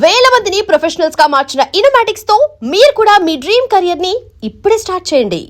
వేల మందిని ప్రొఫెషనల్స్ గా మార్చిన ఇనోమాటిక్స్ తో మీరు కూడా మీ డ్రీమ్ కెరియర్ ని ఇప్పుడే స్టార్ట్ చేయండి.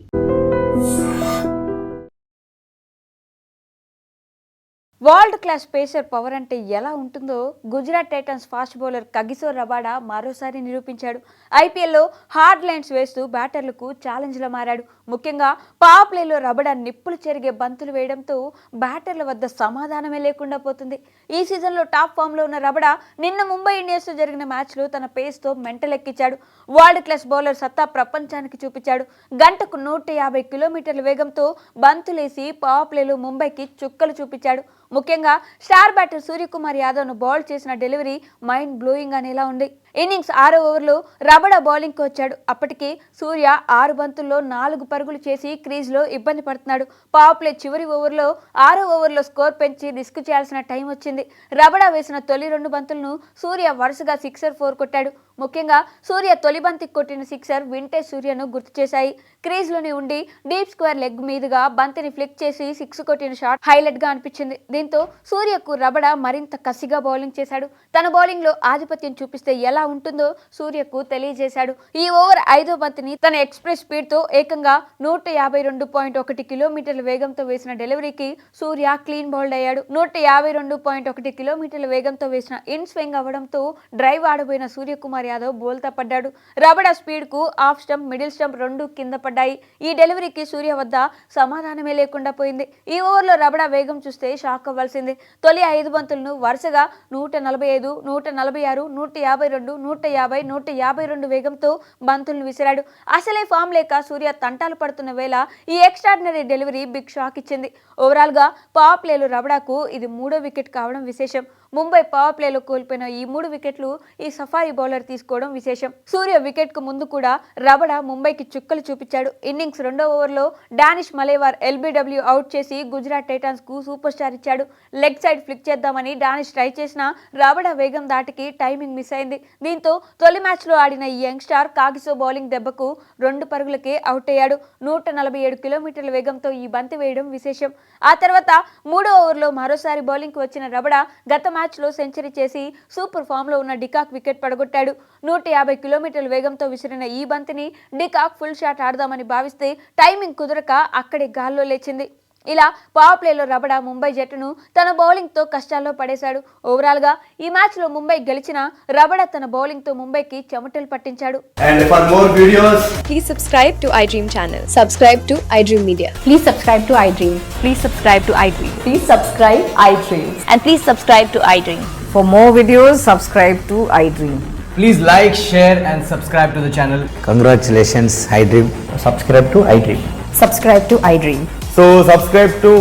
వరల్డ్ క్లాస్ పేసర్ పవర్ అంటే ఎలా ఉంటుందో Gujarat Titans fast bowler Kagiso Rabada మరోసారి నిరూపించాడు. ఐపీఎల్లో హార్డ్ లైన్స్ వేస్తూ బ్యాటర్లకు ఛాలెంజ్లా మారాడు. ముఖ్యంగా పవర్ ప్లేలో రబాడా నిప్పులు చెరిగే బంతులు వేయడంతో బ్యాటర్ల వద్ద సమాధానమే లేకుండా పోతుంది. ఈ సీజన్లో టాప్ ఫామ్లో ఉన్న రబాడా నిన్న ముంబై ఇండియన్స్తో జరిగిన మ్యాచ్లో తన పేస్తో మెంటల్ ఎక్కించాడు. వరల్డ్ క్లాస్ బౌలర్ సత్తా ప్రపంచానికి చూపించాడు. గంటకు 150 కిలోమీటర్ల వేగంతో బంతులేసి పవర్ ప్లేలో ముంబైకి చుక్కలు చూపించాడు. ముఖ్యంగా స్టార్ బ్యాటర్ సూర్యకుమార్ యాదవ్ను బౌల్ చేసిన డెలివరీ మైండ్ బ్లోయింగ్ అనేలా ఉంది. ఇన్నింగ్స్ 6వ ఓవర్లో రబాడా బౌలింగ్కి వచ్చాడు. అప్పటికి సూర్య 6 బంతుల్లో 4 పరుగులు చేసి క్రీజ్లో ఇబ్బంది పడుతున్నాడు. పవర్ ప్లే చివరి ఓవర్లో 6వ ఓవర్లో స్కోర్ పెంచి రిస్క్ చేయాల్సిన టైం వచ్చింది. రబాడా వేసిన తొలి 2 బంతులను సూర్య వరుసగా 6-4 కొట్టాడు. ముఖ్యంగా సూర్య తొలి బంతికి కొట్టిన 6 వింటేజ్ సూర్యను గుర్తు చేశాయి. క్రీజ్లోనే ఉండి డీప్ స్క్వేర్ లెగ్ మీదుగా బంతిని ఫ్లిక్ చేసి 6 కొట్టిన షాట్ హైలైట్ గా అనిపించింది. దీంతో సూర్యకు రబాడా మరింత కసిగా బౌలింగ్ చేశాడు. తన బౌలింగ్ లో ఆధిపత్యం చూపిస్తే ఎలా ఉంటుందో సూర్యకు తెలియజేశాడు. ఈ ఓవర్ 5వ బంతిని తన ఎక్స్ప్రెస్ స్పీడ్ తో ఏకంగా 152.1 కిలోమీటర్ల వేగంతో వేసిన డెలివరీకి సూర్య క్లీన్ బౌల్డ్ అయ్యాడు. 152.1 కిలోమీటర్ల వేగంతో వేసిన ఇన్ స్వింగ్ అవ్వడంతో డ్రైవ్ ఆడబోయిన సూర్యకుమార్ యాదవ్ బోల్తా పడ్డాడు. రబాడా స్పీడ్ కు ఆఫ్ స్టంప్, మిడిల్ స్టంప్ 2 కింద పడ్డాయి. ఈ డెలివరీకి సూర్య వద్ద సమాధానమే లేకుండా పోయింది. ఈ ఓవర్లో రబాడా వేగం చూస్తే షాక్ అవ్వాల్సిందే. తొలి 5 బంతులను వరుసగా 145, 146, 152, 150, 152 వేగంతో బంతులను విసిరాడు. అసలే ఫామ్ లేక సూర్య తంటాలు పడుతున్న వేళ ఈ ఎక్స్ట్రాడినరీ డెలివరీ బిగ్ షాక్ ఇచ్చింది. ఓవరాల్ గా పవర్ ప్లేలో రబాడాకు ఇది 3వ వికెట్ కావడం విశేషం. ముంబై పవర్ ప్లేలో కోల్పోయిన ఈ 3 వికెట్లు ఈ సఫారీ బౌలర్ తీసుకోవడం విశేషం. సూర్య వికెట్ కు ముందు కూడా రబాడా ముంబైకి చుక్కలు చూపించాడు. ఇన్నింగ్స్ 2వ ఓవర్లో డానిష్ మలేవార్ ఎల్బీడబ్ల్యూ అవుట్ చేసి గుజరాత్ టైటన్స్ కు సూపర్ స్టార్ ఇచ్చాడు. లెగ్ సైడ్ ఫ్లిక్ చేద్దామని డానిష్ ట్రై చేసినా రబాడా వేగం దాటికి టైమింగ్ మిస్ అయింది. దీంతో తొలి మ్యాచ్ లో ఆడిన ఈ యంగ్ స్టార్ కాగిసో బౌలింగ్ దెబ్బకు 2 పరుగులకే అవుట్ అయ్యాడు. 147 కిలోమీటర్ల వేగంతో ఈ బంతి వేయడం విశేషం. ఆ తర్వాత 3వ ఓవర్లో మరోసారి బౌలింగ్ కు వచ్చిన రబాడా గత మ్యాచ్ లో సెంచరీ చేసి సూపర్ ఫామ్ లో ఉన్న డికాక్ వికెట్ పడగొట్టాడు. 150 కిలోమీటర్ల వేగంతో విసిరిన ఈ బంతిని డికాక్ ఫుల్ షాట్ ఆడదామని భావిస్తే టైమింగ్ కుదరక అక్కడే గాల్లో లేచింది. ఇలా పవర్ ప్లేలో రబాడా ముంబై జట్టును తన బౌలింగ్ తో కష్టాల్లో పడేశాడు. ఓవరాల్ గా ఈ మ్యాచ్ లో ముంబై గెలిచిన రబాడా తన బౌలింగ్ తో ముంబైకి చెమటలు పట్టించాడు. And for more videos, please subscribe to iDream channel. Subscribe to iDream Media. Please subscribe to iDream. Please subscribe to iDream. Please subscribe iDream. And please subscribe to iDream. For more videos, subscribe to iDream. please like, share and subscribe to the channel. Congratulations, iDream. Subscribe to iDream. Subscribe to iDream. So subscribe to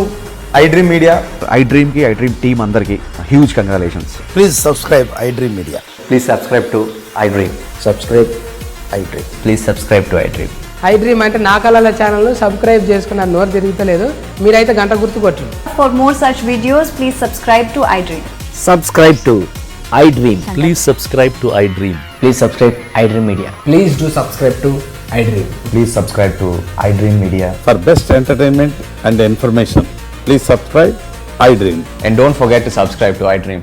iDream Media. iDream ki iDream team andarki huge congratulations. Please subscribe iDream Media. Please subscribe to iDream. Subscribe iDream. Please subscribe to iDream. iDream అంటే నా కళల channel subscribe చేసుకున్న నోరు తిరుగుతలేదు. మీరైతే గంట గుర్తు కొట్టండి. For more such videos, please subscribe to iDream. Subscribe to iDream. Please subscribe to iDream. Please subscribe iDream Media. Please do subscribe to iDream. Please subscribe to iDream Media. For best entertainment and information, please subscribe iDream. And don't forget to subscribe to iDream.